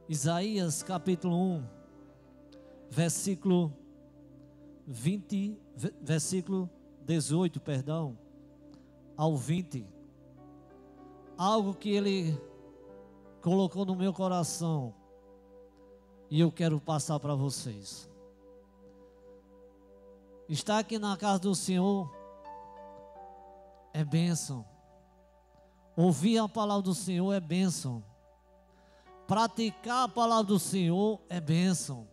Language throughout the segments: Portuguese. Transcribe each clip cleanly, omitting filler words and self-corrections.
Isaías capítulo 1, versículo 18, ao 20. Algo que ele colocou no meu coração e eu quero passar para vocês. Estar aqui na casa do Senhor é bênção. Ouvir a palavra do Senhor é bênção. Praticar a palavra do Senhor é bênção.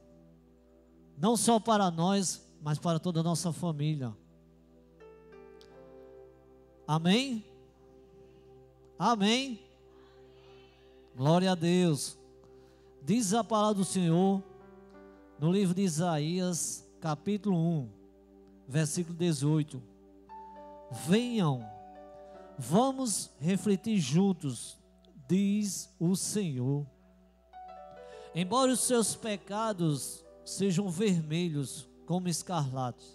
Não só para nós, mas para toda a nossa família. Amém? Amém? Glória a Deus. Diz a palavra do Senhor no livro de Isaías, capítulo 1, versículo 18. Venham, vamos refletir juntos, diz o Senhor. Embora os seus pecados sejam vermelhos como escarlate,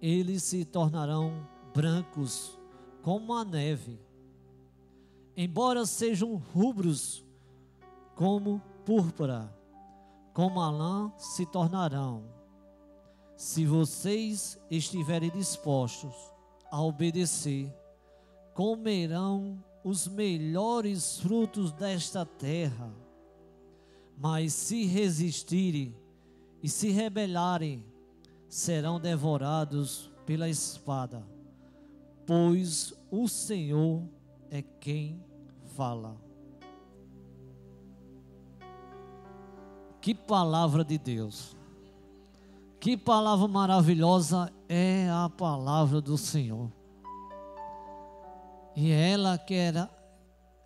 eles se tornarão brancos como a neve. Embora sejam rubros como púrpura, como a lã se tornarão. Se vocês estiverem dispostos a obedecer, comerão os melhores frutos desta terra. Mas se resistirem e se rebelarem, serão devorados pela espada, pois o Senhor é quem fala. Que palavra de Deus! Que palavra maravilhosa é a palavra do Senhor. E ela que era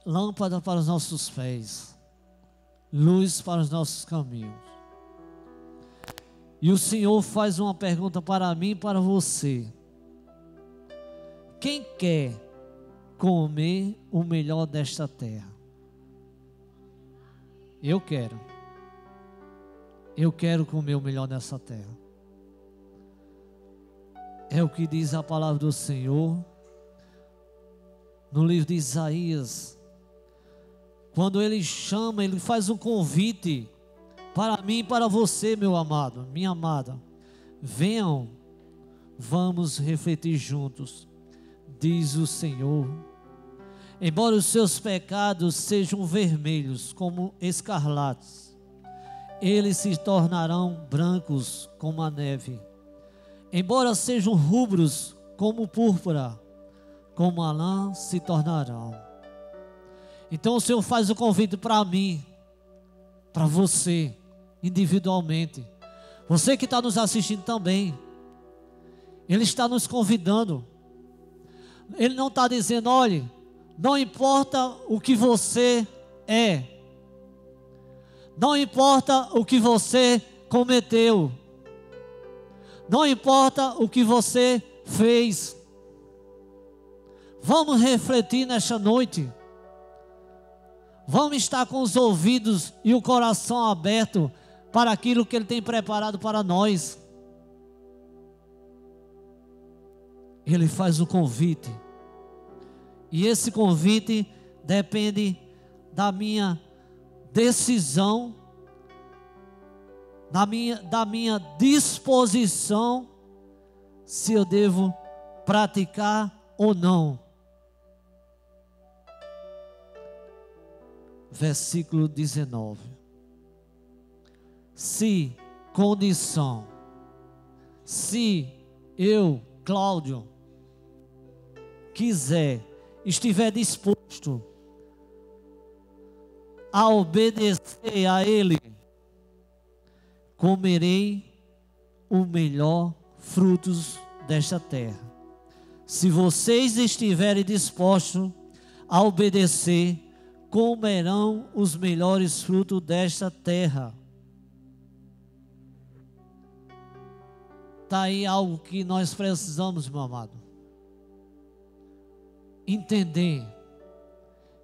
lâmpada para os nossos pés, luz para os nossos caminhos. E o Senhor faz uma pergunta para mim e para você. Quem quer comer o melhor desta terra? Eu quero. Eu quero comer o melhor dessa terra. É o que diz a palavra do Senhor no livro de Isaías. Quando ele chama, ele faz um convite para mim e para você, meu amado, minha amada. Venham, vamos refletir juntos, diz o Senhor. Embora os seus pecados sejam vermelhos como escarlates, eles se tornarão brancos como a neve. Embora sejam rubros como púrpura, como a lã se tornarão. Então o Senhor faz o convite para mim, para você, individualmente. Você que está nos assistindo também. Ele está nos convidando. Ele não está dizendo, olhe, não importa o que você é. Não importa o que você cometeu. Não importa o que você fez. Vamos refletir nesta noite. Vamos estar com os ouvidos e o coração aberto para aquilo que Ele tem preparado para nós. Ele faz o convite. E esse convite depende da minha decisão, da minha disposição, se eu devo praticar ou não. Versículo 19. Se condição, se eu, Cláudio, estiver disposto a obedecer a Ele, comerei o melhor frutos desta terra. Se vocês estiverem dispostos a obedecer, comerão os melhores frutos desta terra. Está aí algo que nós precisamos, meu amado. Entender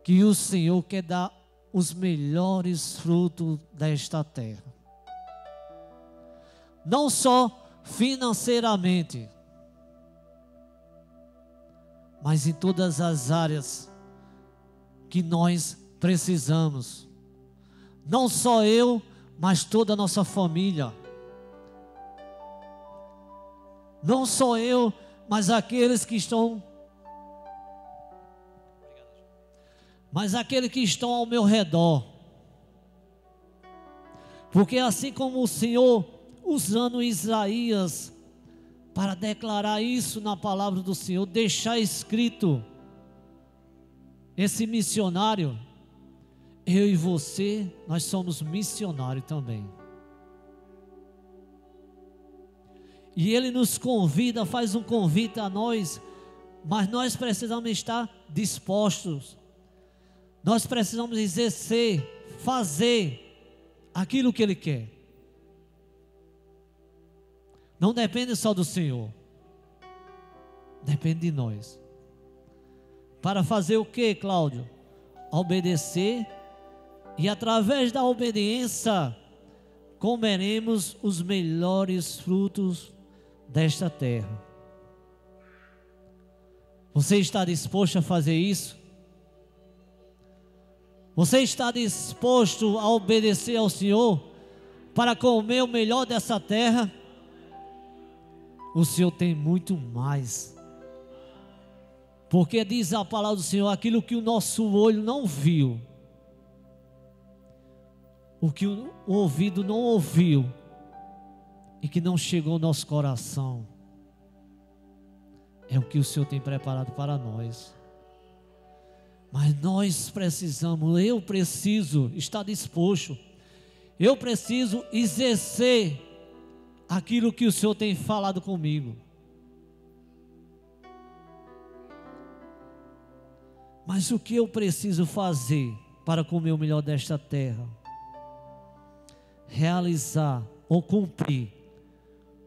que o Senhor quer dar os melhores frutos desta terra. Não só financeiramente, mas em todas as áreas que nós precisamos. Não só eu, mas toda a nossa família. Não só eu, mas aqueles que estão ao meu redor. Porque assim como o Senhor, usando Isaías para declarar isso na palavra do Senhor, deixar escrito esse missionário, eu e você, nós somos missionários também. E Ele nos convida, faz um convite a nós, mas nós precisamos estar dispostos. Nós precisamos exercer, fazer aquilo que Ele quer. Não depende só do Senhor, depende de nós. Para fazer o que, Cláudio? Obedecer, e através da obediência comeremos os melhores frutos desta terra. Você está disposto a fazer isso? Você está disposto a obedecer ao Senhor para comer o melhor dessa terra? O Senhor tem muito mais. Porque diz a palavra do Senhor, aquilo que o nosso olho não viu, o que o ouvido não ouviu, e que não chegou ao nosso coração, é o que o Senhor tem preparado para nós. Mas nós precisamos, eu preciso estar disposto, eu preciso exercer aquilo que o Senhor tem falado comigo. Mas o que eu preciso fazer para comer o melhor desta terra? Realizar ou cumprir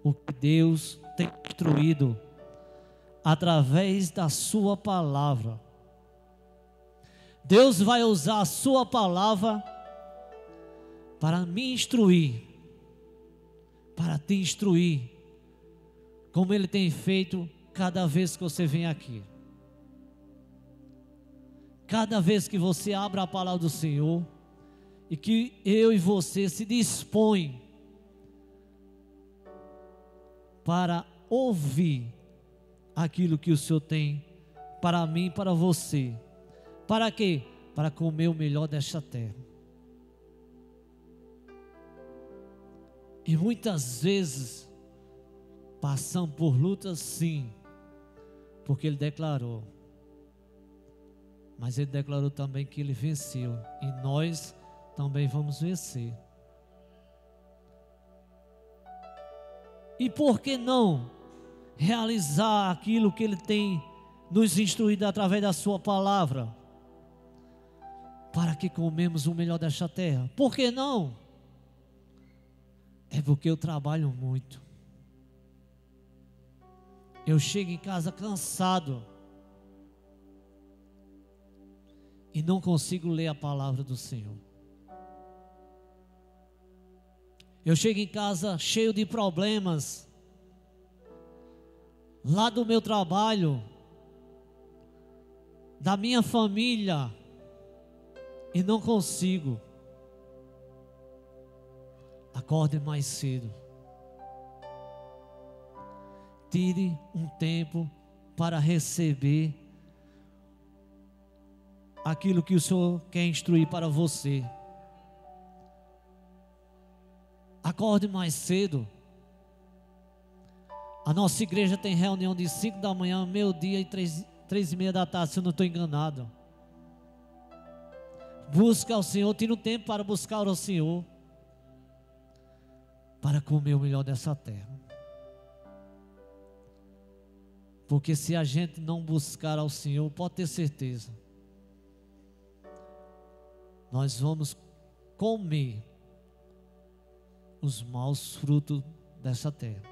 o que Deus tem instruído através da sua palavra. Deus vai usar a sua palavra para me instruir, para te instruir, como Ele tem feito cada vez que você vem aqui. Cada vez que você abre a palavra do Senhor, e que eu e você se dispõem para ouvir aquilo que o Senhor tem para mim e para você. Para quê? Para comer o melhor desta terra. E muitas vezes passamos por lutas, sim, porque Ele declarou. Mas Ele declarou também que Ele venceu, e nós também vamos vencer. E por que não realizar aquilo que Ele tem nos instruído através da sua palavra? Para que comemos o melhor desta terra. Por que não? É porque eu trabalho muito. Eu chego em casa cansado e não consigo ler a palavra do Senhor. Eu chego em casa cheio de problemas, lá do meu trabalho, da minha família, e não consigo. Acorde mais cedo. Tire um tempo para receber aquilo que o Senhor quer instruir para você. Acorde mais cedo. A nossa igreja tem reunião de 5 da manhã, meio-dia e 3:30 da tarde, se eu não estou enganado. Busca ao Senhor, tira um tempo para buscar ao Senhor, para comer o melhor dessa terra. Porque se a gente não buscar ao Senhor, pode ter certeza, nós vamos comer os maus frutos dessa terra.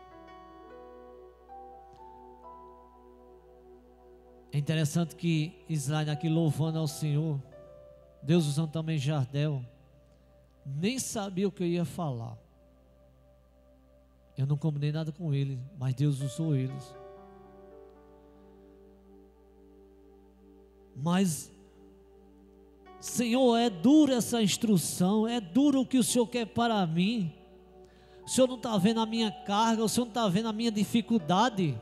É interessante que Israel aqui louvando ao Senhor, Deus usando também Jardel, nem sabia o que eu ia falar. Eu não combinei nada com ele, mas Deus usou eles. Mas Senhor, é dura essa instrução, é duro o que o Senhor quer para mim. O Senhor não está vendo a minha carga, o Senhor não está vendo a minha dificuldade.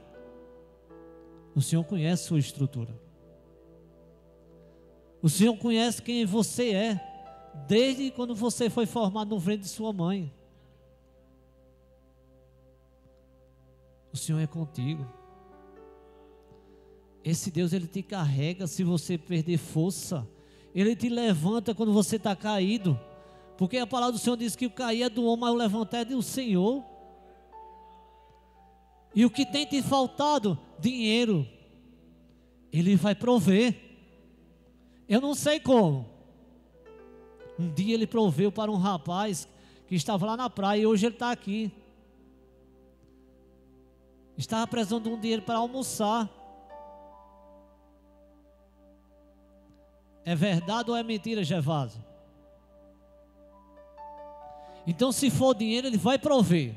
O Senhor conhece a sua estrutura. O Senhor conhece quem você é, desde quando você foi formado no ventre de sua mãe. O Senhor é contigo. Esse Deus, Ele te carrega se você perder força. Ele te levanta quando você está caído. Porque a palavra do Senhor diz que o cair é do homem, mas o levantar é do Senhor. E o que tem te faltado? Dinheiro. Ele vai prover. Eu não sei como. Um dia Ele proveu para um rapaz que estava lá na praia e hoje ele está aqui. Estava precisando de um dinheiro para almoçar. É verdade ou é mentira, Gervásio? Então, se for dinheiro, Ele vai prover.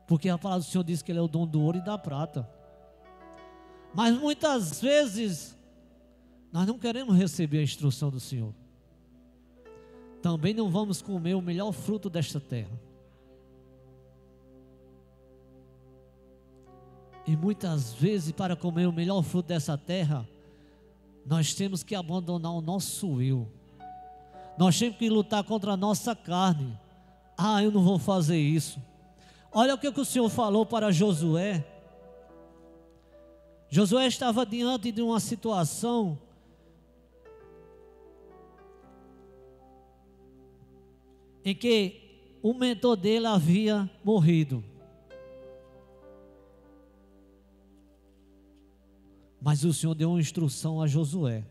Porque a palavra do Senhor diz que Ele é o dono do ouro e da prata. Mas muitas vezes, nós não queremos receber a instrução do Senhor. Também não vamos comer o melhor fruto desta terra. E muitas vezes, para comer o melhor fruto dessa terra, nós temos que abandonar o nosso eu. Nós temos que lutar contra a nossa carne. Ah, eu não vou fazer isso. Olha o que o Senhor falou para Josué. Josué estava diante de uma situação em que o mentor dele havia morrido. Mas o Senhor deu uma instrução a Josué.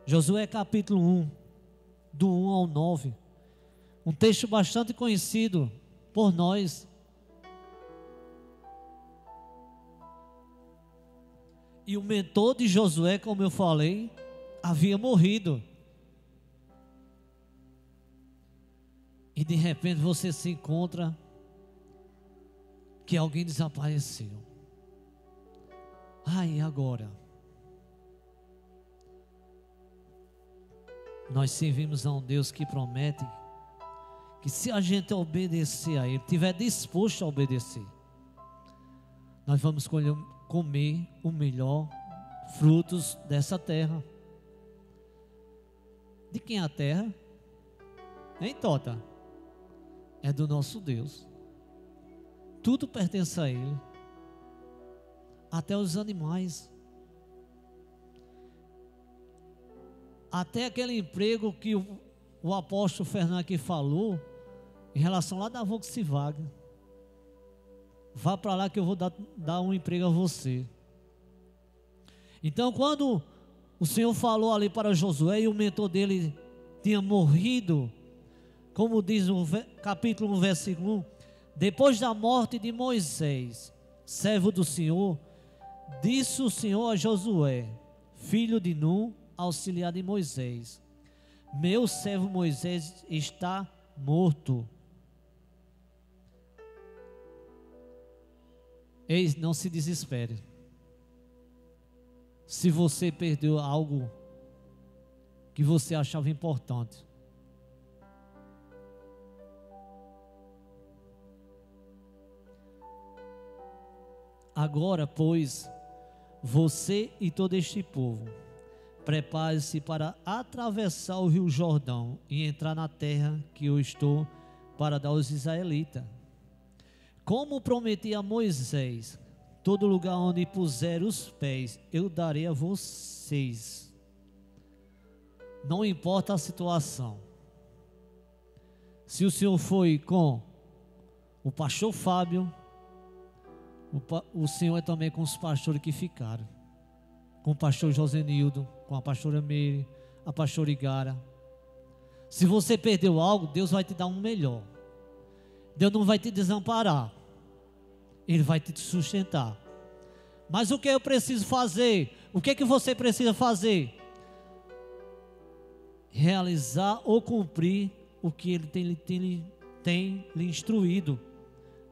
Josué capítulo 1, do 1 ao 9. Um texto bastante conhecido por nós. E o mentor de Josué, como eu falei, havia morrido. E de repente você se encontra que alguém desapareceu. E agora? Nós servimos a um Deus que promete que se a gente obedecer a Ele, estiver disposto a obedecer, nós vamos comer o melhor frutos dessa terra. De quem é a terra? Hein, Tota? É do nosso Deus. Tudo pertence a Ele. Até os animais. Até aquele emprego que o apóstolo Fernando aqui falou, em relação lá da Volkswagen. Vá para lá que eu vou dar um emprego a você. Então, quando o Senhor falou ali para Josué e o mentor dele tinha morrido, como diz no capítulo 1, versículo 1, depois da morte de Moisés, servo do Senhor, disse o Senhor a Josué, filho de Nun, auxiliar de Moisés: meu servo Moisés está morto. Eis, não se desespere. Se você perdeu algo que você achava importante, agora, pois, você e todo este povo, prepare-se para atravessar o rio Jordão e entrar na terra que eu estou para dar aos israelitas. Como prometi a Moisés, todo lugar onde puser os pés, eu darei a vocês. Não importa a situação. Se o Senhor foi com o pastor Fábio, o Senhor é também com os pastores que ficaram. Com o pastor Josenildo, com a pastora Meire, a pastora Igara. Se você perdeu algo, Deus vai te dar um melhor. Deus não vai te desamparar. Ele vai te sustentar. Mas o que eu preciso fazer? O que é que você precisa fazer? Realizar ou cumprir o que Ele tem lhe instruído.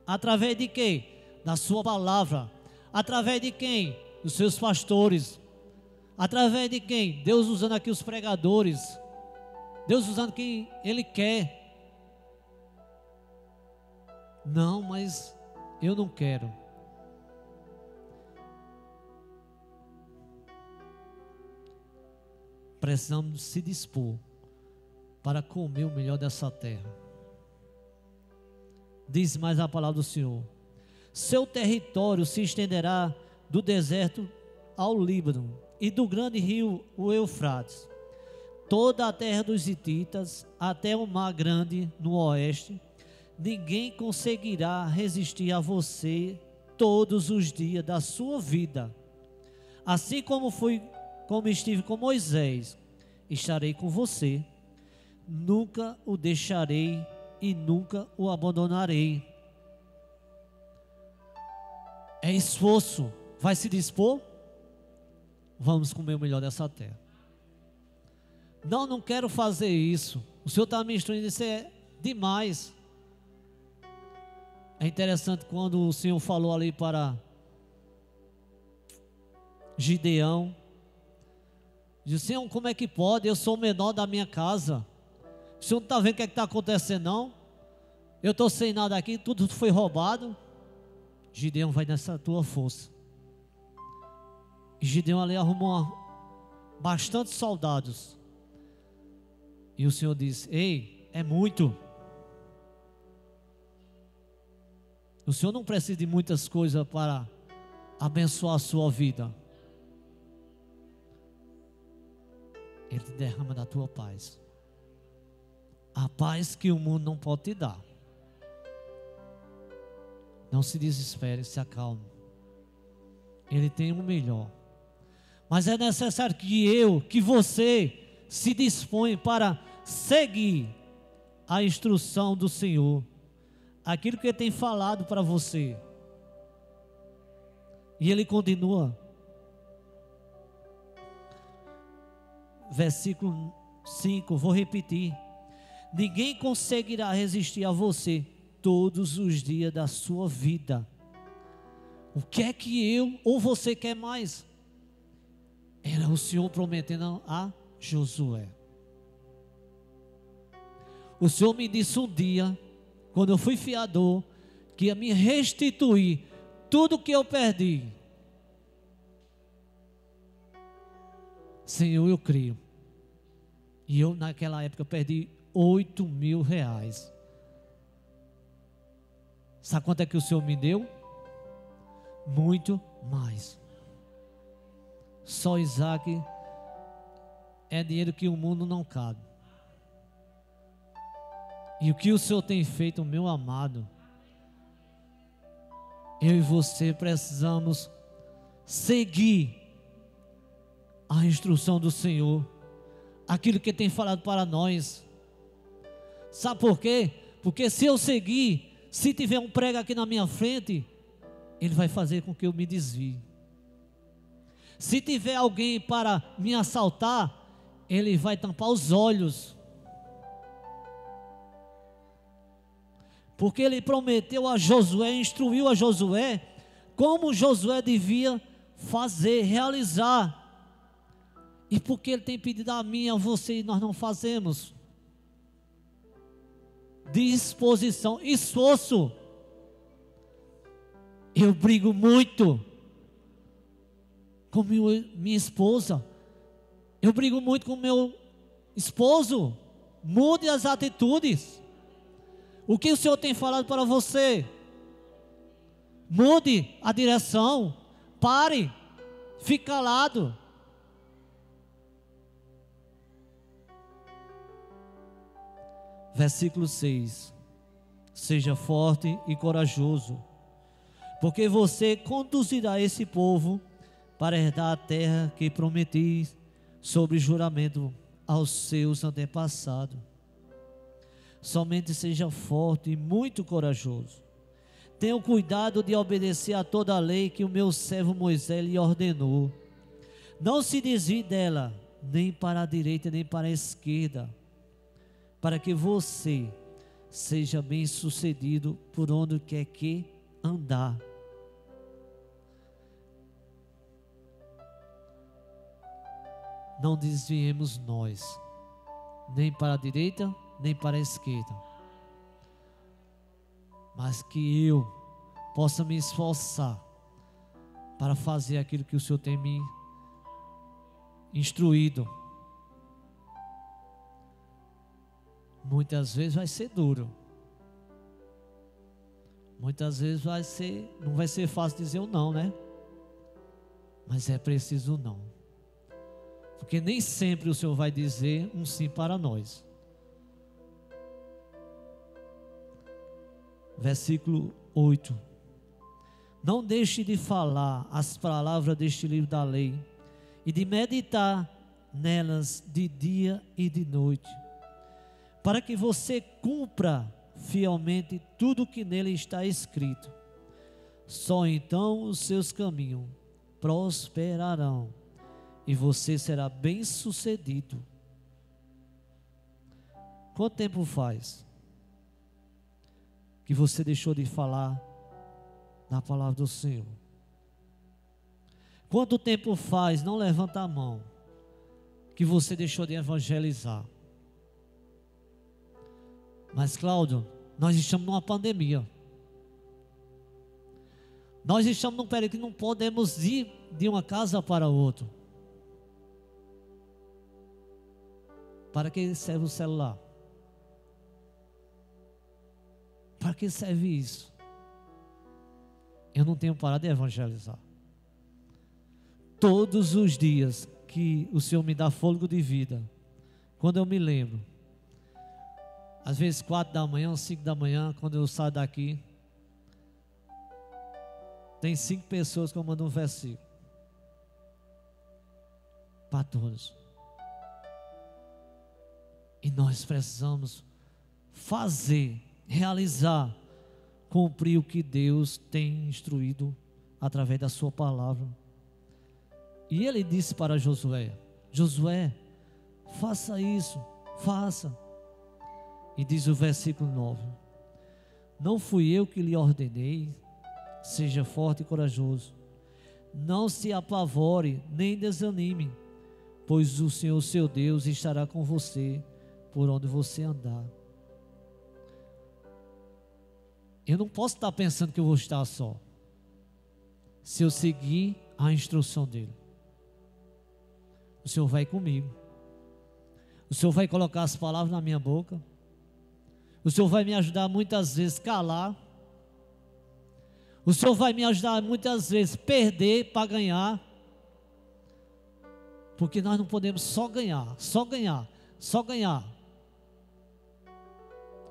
Através de quê? Da sua palavra. Através de quem? Dos seus pastores. Através de quem? Deus usando aqui os pregadores. Deus usando quem Ele quer. Não, mas eu não quero. Precisamos se dispor para comer o melhor dessa terra. Diz mais a palavra do Senhor: seu território se estenderá do deserto ao Líbano e do grande rio, o Eufrates, toda a terra dos hititas até o mar grande no oeste. Ninguém conseguirá resistir a você todos os dias da sua vida. Assim como estive com Moisés, estarei com você. Nunca o deixarei e nunca o abandonarei. É esforço. Vai se dispor? Vamos comer o melhor dessa terra. Não quero fazer isso. O Senhor está me instruindo, isso é demais. É interessante quando o Senhor falou ali para Gideão. Disse: Senhor, como é que pode? Eu sou o menor da minha casa. O Senhor não está vendo o que está acontecendo, não? Eu estou sem nada aqui, tudo foi roubado. Gideão, vai nessa tua força. E Gideão ali arrumou bastante soldados. E o Senhor disse: ei, é muito. O Senhor não precisa de muitas coisas para abençoar a sua vida. Ele te derrama da tua paz. A paz que o mundo não pode te dar. Não se desespere, se acalme. Ele tem o melhor. Mas é necessário que você se dispõe para seguir a instrução do Senhor. Aquilo que Ele tem falado para você. E Ele continua. Versículo 5, vou repetir. Ninguém conseguirá resistir a você todos os dias da sua vida. O que é que eu ou você quer mais? Era o Senhor prometendo a Josué. O Senhor me disse um dia, quando eu fui fiador, que ia me restituir tudo que eu perdi. Senhor, eu creio. E eu naquela época perdi 8.000 reais. Sabe quanto é que o Senhor me deu? Muito mais. Só Isaac é dinheiro que o mundo não cabe. E o que o Senhor tem feito, meu amado, eu e você precisamos seguir a instrução do Senhor, aquilo que Ele tem falado para nós. Sabe por quê? Porque se eu seguir, se tiver um prego aqui na minha frente, Ele vai fazer com que eu me desvie. Se tiver alguém para me assaltar, Ele vai tampar os olhos. Porque Ele prometeu a Josué, instruiu a Josué, como Josué devia fazer, realizar. E porque Ele tem pedido a mim e a você, e nós não fazemos. Disposição, esforço. Eu brigo muito com minha esposa. Eu brigo muito com meu esposo. Mude as atitudes. O que o Senhor tem falado para você? Mude a direção. Pare. Fique calado. Versículo 6. Seja forte e corajoso, porque você conduzirá esse povo para herdar a terra que prometi sobre juramento aos seus antepassados. Somente seja forte e muito corajoso. Tenha o cuidado de obedecer a toda a lei que o meu servo Moisés lhe ordenou. Não se desvie dela, nem para a direita, nem para a esquerda, para que você seja bem sucedido por onde quer que andar. não desviemos nós, nem para a direita, nem para a esquerda, mas que eu possa me esforçar para fazer aquilo que o Senhor tem me instruído. Muitas vezes vai ser duro. Muitas vezes não vai ser fácil dizer o não, né? Mas é preciso o não. Porque nem sempre o Senhor vai dizer um sim para nós. Versículo 8. Não deixe de falar as palavras deste livro da lei e de meditar nelas de dia e de noite, para que você cumpra fielmente tudo o que nele está escrito. Só então os seus caminhos prosperarão e você será bem-sucedido. Quanto tempo faz que você deixou de falar na palavra do Senhor? Quanto tempo faz, não levanta a mão, que você deixou de evangelizar? Mas Cláudio, nós estamos numa pandemia. Nós estamos num período que não podemos ir de uma casa para outra. Para que serve o celular? Para que serve isso? Eu não tenho parado de evangelizar. Todos os dias que o Senhor me dá fôlego de vida, quando eu me lembro, às vezes 4 da manhã, 5 da manhã, quando eu saio daqui, tem 5 pessoas que eu mando um versículo para todos. E nós precisamos fazer, realizar, cumprir o que Deus tem instruído através da sua palavra. E ele disse para Josué: Josué, faça isso, faça. E diz o versículo 9: não fui eu que lhe ordenei, seja forte e corajoso, não se apavore nem desanime, pois o Senhor seu Deus estará com você por onde você andar. Eu não posso estar pensando que eu vou estar só, se eu seguir a instrução dele. O Senhor vai comigo, o Senhor vai colocar as palavras na minha boca, o Senhor vai me ajudar muitas vezes a calar, o Senhor vai me ajudar muitas vezes a perder para ganhar, porque nós não podemos só ganhar, só ganhar, só ganhar.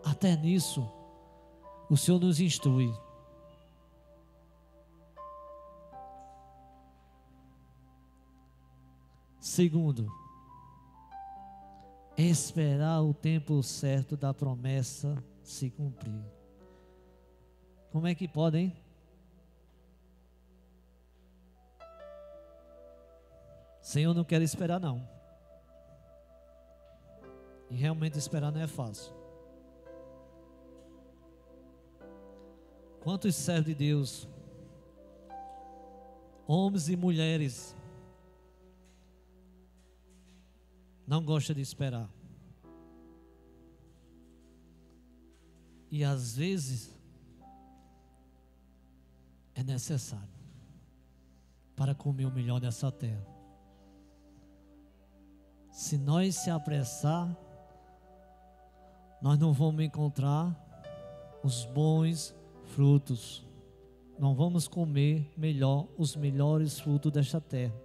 Até nisso o Senhor nos instrui. Segundo, esperar o tempo certo da promessa se cumprir. Como é que pode, hein? Senhor, não quero esperar não. E realmente esperar não é fácil. Quantos servos de Deus, homens e mulheres, não gostam de esperar? E às vezes é necessário para comer o melhor dessa terra. Se nós se apressar, nós não vamos encontrar os bons frutos, não vamos comer os melhores frutos desta terra.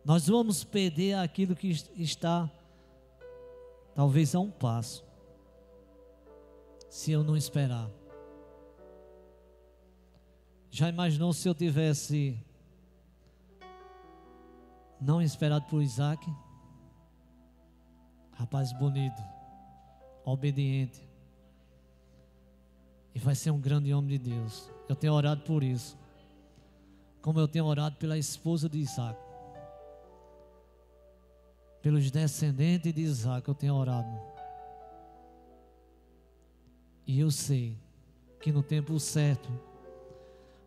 Nós vamos perder aquilo que está talvez a um passo, se eu não esperar. Já imaginou se eu tivesse não esperado por Isaac? Rapaz bonito, obediente, e vai ser um grande homem de Deus. Eu tenho orado por isso, como eu tenho orado pela esposa de Isaac, pelos descendentes de Isaac, eu tenho orado. E eu sei que no tempo certo,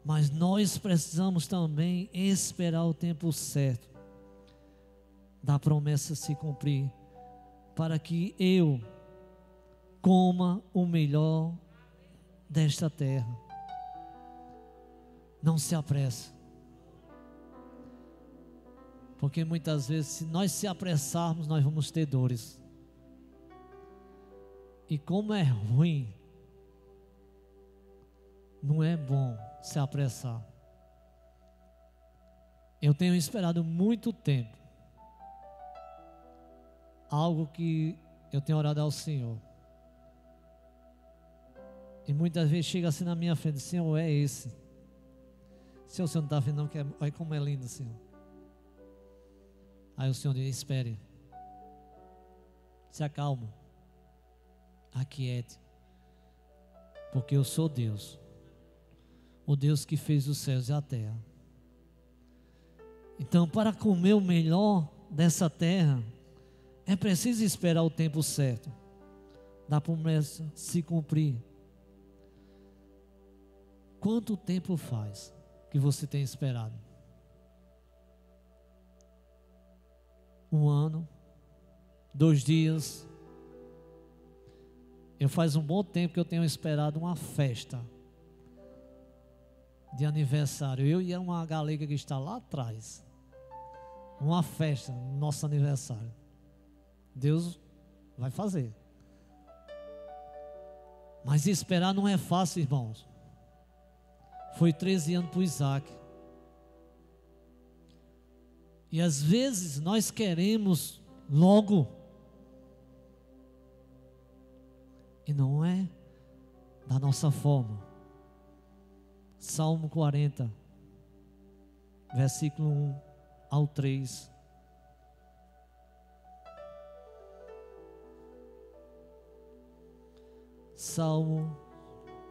mas nós precisamos também esperar o tempo certo, da promessa se cumprir, para que eu coma o melhor desta terra. Não se apresse, porque muitas vezes, se nós se apressarmos, nós vamos ter dores. E como é ruim, não é bom se apressar. Eu tenho esperado muito tempo algo que eu tenho orado ao Senhor. E muitas vezes chega assim na minha frente: Senhor, é esse. Se o Senhor não está vendo, não, que olha como é lindo, Senhor. Aí o Senhor diz: espere, se acalma, aquiete, porque eu sou Deus, o Deus que fez os céus e a terra. Então, para comer o melhor dessa terra, é preciso esperar o tempo certo da promessa se cumprir. Quanto tempo faz que você tem esperado? 1 ano? 2 dias? Faz um bom tempo que eu tenho esperado uma festa de aniversário. Eu e uma galega que está lá atrás. Uma festa no nosso aniversário. Deus vai fazer. Mas esperar não é fácil, irmãos. Foi 13 anos para o Isaac. E às vezes nós queremos logo. E não é da nossa forma. Salmo 40, versículo 1 ao 3. Salmo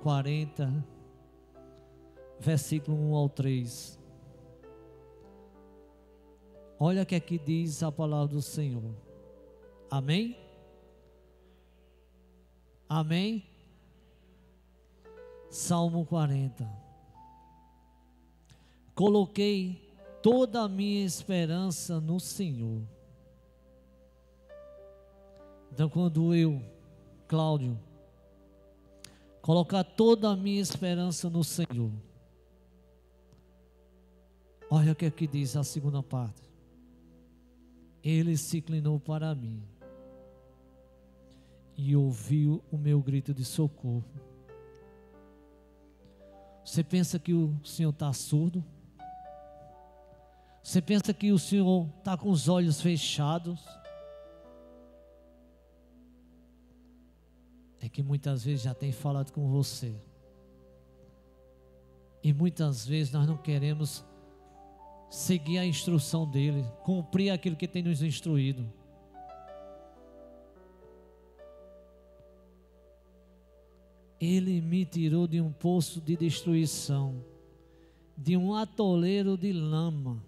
40, versículo 1 ao 3. Olha o que aqui diz a palavra do Senhor. Amém? Amém? Salmo 40. Coloquei toda a minha esperança no Senhor. Então, quando eu, Cláudio, colocar toda a minha esperança no Senhor, olha o que aqui diz a segunda parte. Ele se inclinou para mim e ouviu o meu grito de socorro. Você pensa que o Senhor está surdo? Você pensa que o Senhor está com os olhos fechados? É que muitas vezes já tem falado com você. E muitas vezes nós não queremos seguir a instrução dele, cumprir aquilo que tem nos instruído. Ele me tirou de um poço de destruição, de um atoleiro de lama,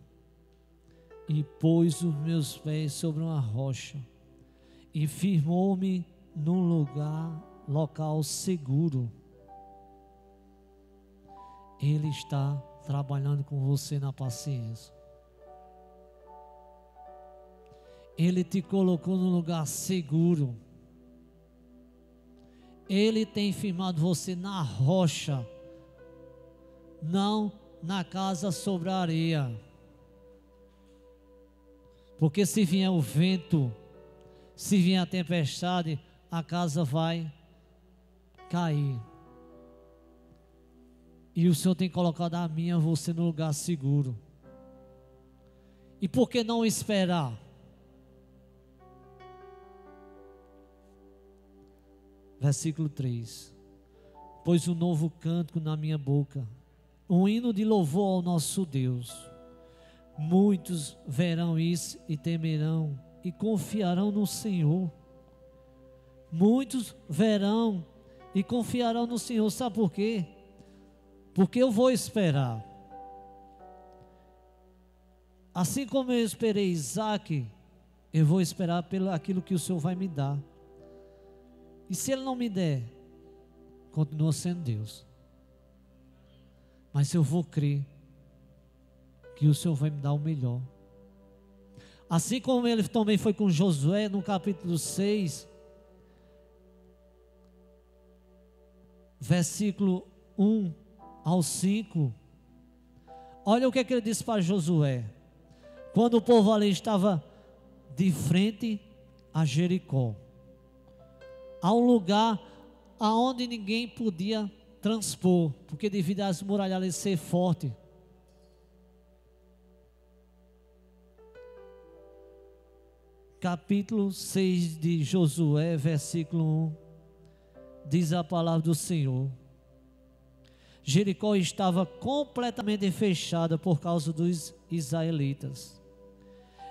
e pôs os meus pés sobre uma rocha, e firmou-me num local seguro. Ele está trabalhando com você na paciência. Ele te colocou num lugar seguro. Ele tem firmado você na rocha, não na casa sobre a areia. Porque se vier o vento, se vier a tempestade, a casa vai cair. E o Senhor tem colocado a mim e a você no lugar seguro. E por que não esperar? Versículo 3. Pois um novo cântico na minha boca, um hino de louvor ao nosso Deus. Muitos verão isso e temerão e confiarão no Senhor. Muitos verão e confiarão no Senhor. Sabe por quê? Porque eu vou esperar. Assim como eu esperei Isaac, eu vou esperar pelo aquilo que o Senhor vai me dar. E se Ele não me der, continua sendo Deus. Mas eu vou crer que o Senhor vai me dar o melhor. Assim como ele também foi com Josué no capítulo 6, versículo 1 ao 5. Olha o que ele disse para Josué. Quando o povo ali estava de frente a Jericó, a um lugar aonde ninguém podia transpor, porque devido às muralhas ali ser forte. Capítulo 6 de Josué, versículo 1, diz a palavra do Senhor: Jericó estava completamente fechada por causa dos israelitas.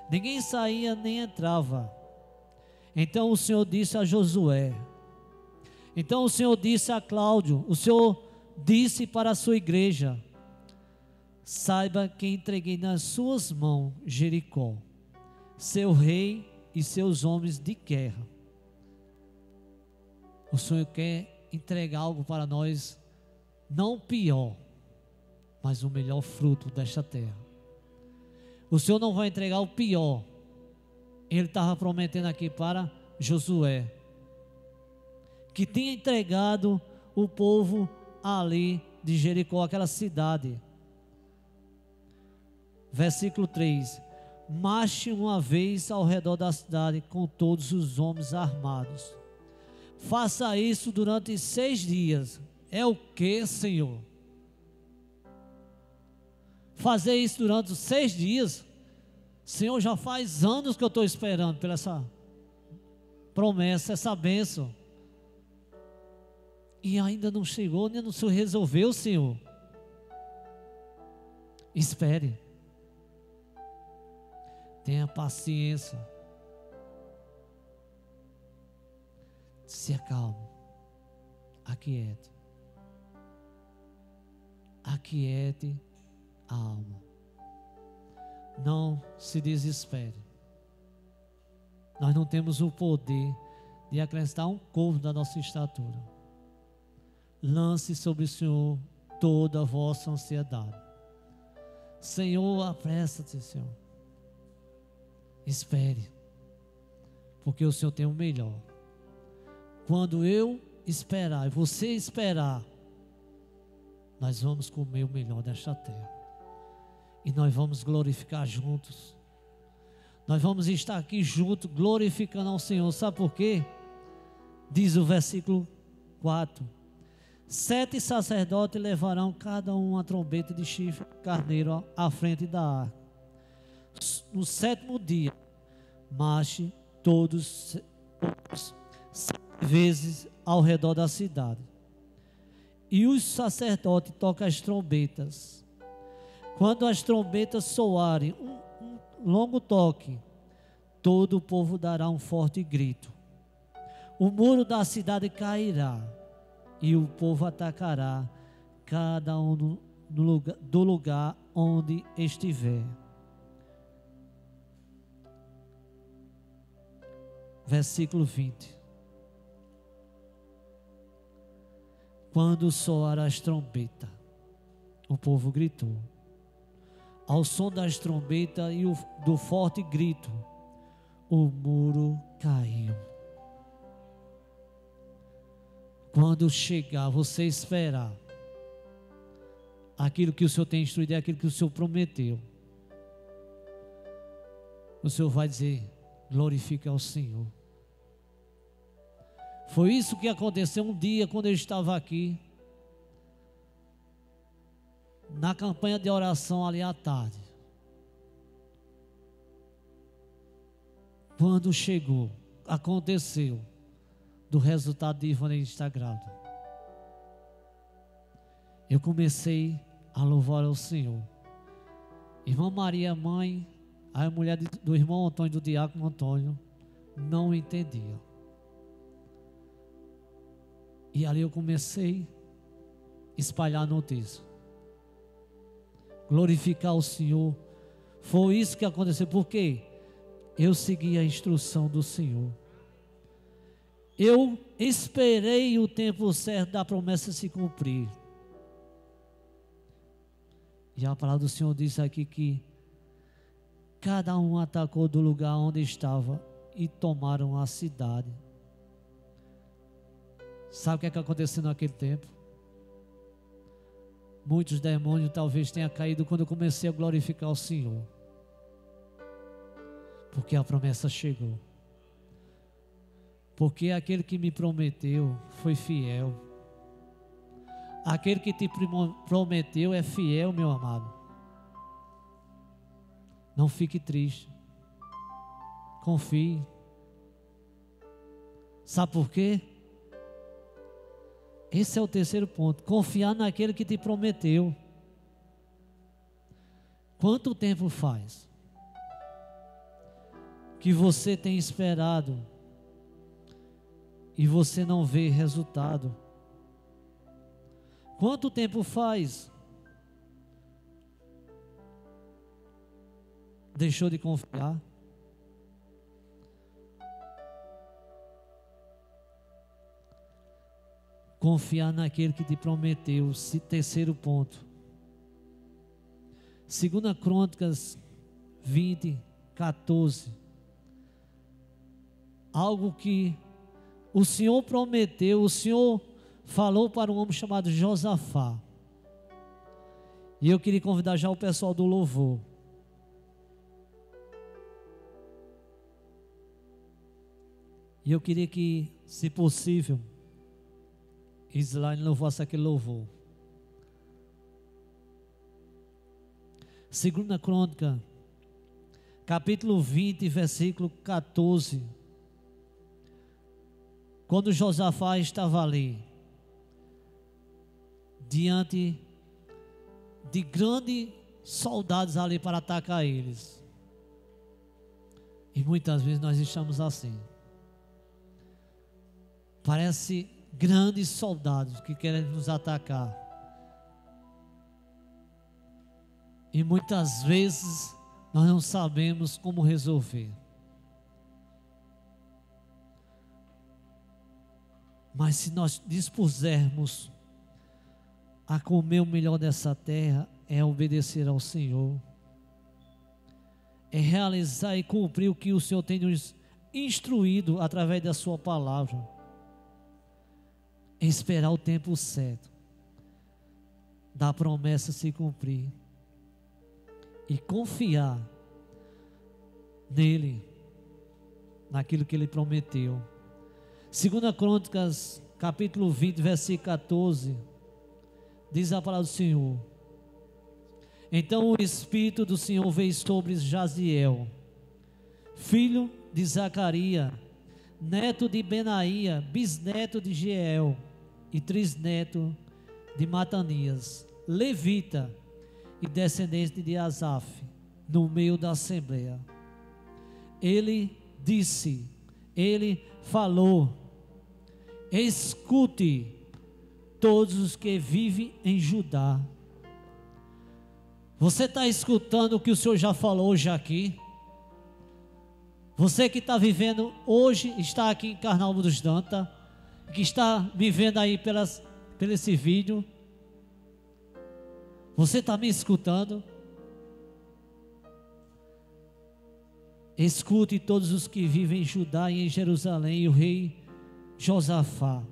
Ninguém saía nem entrava. Então o Senhor disse a Josué, então o Senhor disse a Cláudio, o Senhor disse para a sua igreja: saiba que entreguei nas suas mãos Jericó, seu rei e seus homens de guerra. O Senhor quer entregar algo para nós, não pior, mas o melhor fruto desta terra. O Senhor não vai entregar o pior. Ele estava prometendo aqui para Josué, que tinha entregado o povo ali de Jericó, aquela cidade. Versículo 3: marche uma vez ao redor da cidade com todos os homens armados. Faça isso durante 6 dias. É o que, Senhor? Fazer isso durante 6 dias? Senhor, já faz anos que eu estou esperando por essa promessa, essa bênção. E ainda não chegou, nem não se resolveu, Senhor. Espere. Tenha paciência. Se acalme. Aquiete. Aquiete a alma. Não se desespere. Nós não temos o poder de acrescentar um couro da nossa estatura. Lance sobre o Senhor toda a vossa ansiedade. Senhor, apressa-te, Senhor. Espere, porque o Senhor tem o melhor. Quando eu esperar e você esperar, nós vamos comer o melhor desta terra. E nós vamos glorificar juntos. Nós vamos estar aqui juntos, glorificando ao Senhor. Sabe por quê? Diz o versículo 4: 7 sacerdotes levarão cada um uma trombeta de chifre carneiro à frente da arca. No 7º dia, marche todos 7 vezes ao redor da cidade. E os sacerdotes tocam as trombetas. Quando as trombetas soarem um longo toque, todo o povo dará um forte grito. O muro da cidade cairá e o povo atacará cada um do lugar onde estiver. Versículo 20. Quando soar as trombetas, o povo gritou. Ao som das trombetas e do forte grito, o muro caiu. Quando chegar, você esperar, aquilo que o Senhor tem instruído é aquilo que o Senhor prometeu. O Senhor vai dizer: glorifique ao Senhor. Foi isso que aconteceu um dia quando eu estava aqui, na campanha de oração ali à tarde. Quando chegou, aconteceu, do resultado de Ivone estar grávida. Eu comecei a louvar ao Senhor. Irmã Maria, mãe, a mulher do irmão Antônio, do diácono Antônio, não entendia. E ali eu comecei a espalhar a notícia. Glorificar o Senhor. Foi isso que aconteceu. Por quê? Eu segui a instrução do Senhor. Eu esperei o tempo certo da promessa se cumprir. E a palavra do Senhor diz aqui que cada um atacou do lugar onde estava e tomaram a cidade. Sabe o que é que aconteceu naquele tempo? Muitos demônios talvez tenham caído quando eu comecei a glorificar o Senhor. Porque a promessa chegou. Porque aquele que me prometeu foi fiel. Aquele que te prometeu é fiel, meu amado. Não fique triste. Confie. Sabe por quê? Esse é o terceiro ponto. Confiar naquele que te prometeu. Quanto tempo faz que você tem esperado e você não vê resultado? Quanto tempo faz? Deixou de confiar? Confiar naquele que te prometeu. Terceiro ponto. 2 Crônicas 20, 14. Algo que o Senhor prometeu, o Senhor falou para um homem chamado Josafá. E eu queria convidar já o pessoal do louvor. E eu queria que, se possível, Israel louvasse aquele louvor. 2 Crônica, capítulo 20, versículo 14. Quando Josafá estava ali, diante de grandes soldados ali para atacar eles. E muitas vezes nós estamos assim. Parece grandes soldados que querem nos atacar. E muitas vezes nós não sabemos como resolver. Mas se nós dispusermos a comer o melhor dessa terra, é obedecer ao Senhor, é realizar e cumprir o que o Senhor tem nos instruído através da sua palavra, é esperar o tempo certo da promessa se cumprir e confiar nele, naquilo que ele prometeu. 2 Crônicas, capítulo 20, versículo 14, diz a palavra do Senhor: então o Espírito do Senhor veio sobre Jaziel, filho de Zacarias, neto de Benaía, bisneto de Jeiel e trisneto de Matanias, levita e descendente de Asaf, no meio da assembleia. Ele disse, ele falou: escute todos os que vivem em Judá. Você está escutando o que o Senhor já falou hoje aqui? Você que está vivendo hoje, está aqui em Carnaúba dos Dantas, que está me vendo aí pelo esse vídeo, você está me escutando? Escute todos os que vivem em Judá e em Jerusalém, e o rei Josafá.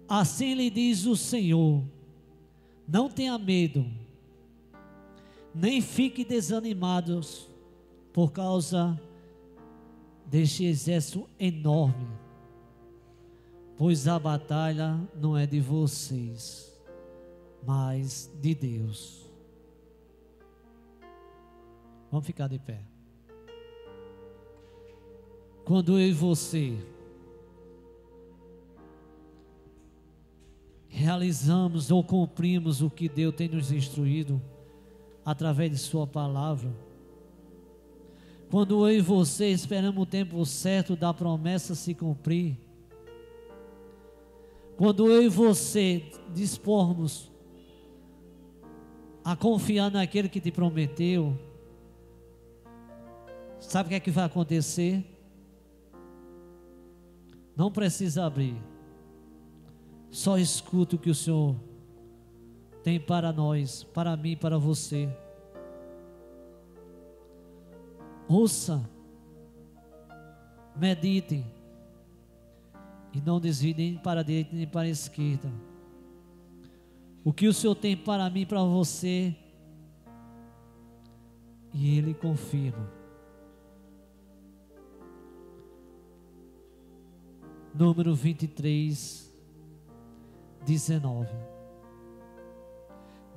Assim lhe diz o Senhor: não tenha medo, nem fique desanimados por causa deste exército enorme, pois a batalha não é de vocês, mas de Deus. Vamos ficar de pé. Quando eu e você realizamos ou cumprimos o que Deus tem nos instruído através de sua palavra, quando eu e você esperamos o tempo certo da promessa se cumprir, quando eu e você dispormos a confiar naquele que te prometeu, sabe o que é que vai acontecer? Não precisa abrir, só escuta o que o Senhor tem para nós, para mim, para você. Ouça, medite, e não desvie nem para a direita nem para a esquerda. O que o Senhor tem para mim e para você, e Ele confirma. Número 23, 19.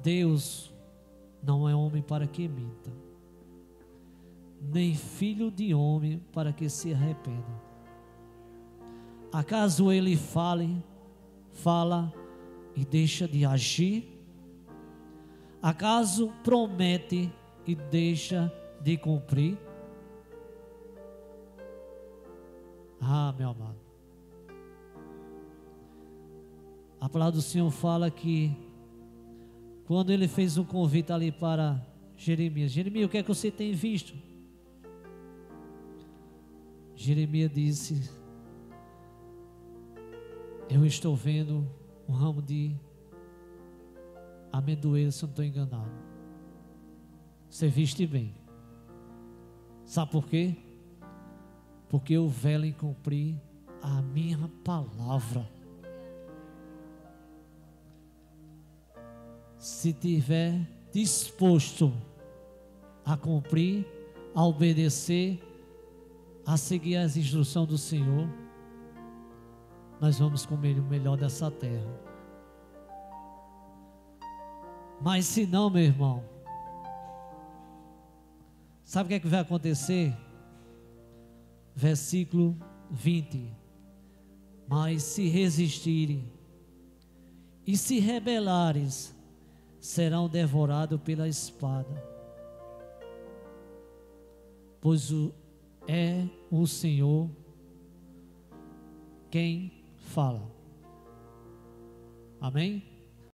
Deus não é homem para que minta, nem filho de homem para que se arrependa. Acaso Ele fala e deixa de agir? Acaso promete e deixa de cumprir? Ah, meu amado, a palavra do Senhor fala que quando Ele fez um convite ali para Jeremias: Jeremias, o que é que você tem visto? Jeremias disse: eu estou vendo um ramo de amendoeira, se eu não estou enganado. Você viste bem. Sabe por quê? Porque eu velo em cumprir a minha palavra. Se tiver disposto a cumprir, a obedecer, a seguir as instruções do Senhor, nós vamos comer o melhor dessa terra. Mas se não, meu irmão, sabe o que é que vai acontecer? Versículo 20: mas se resistirem e se rebelares, serão devorados pela espada, pois é o Senhor quem fala. Amém?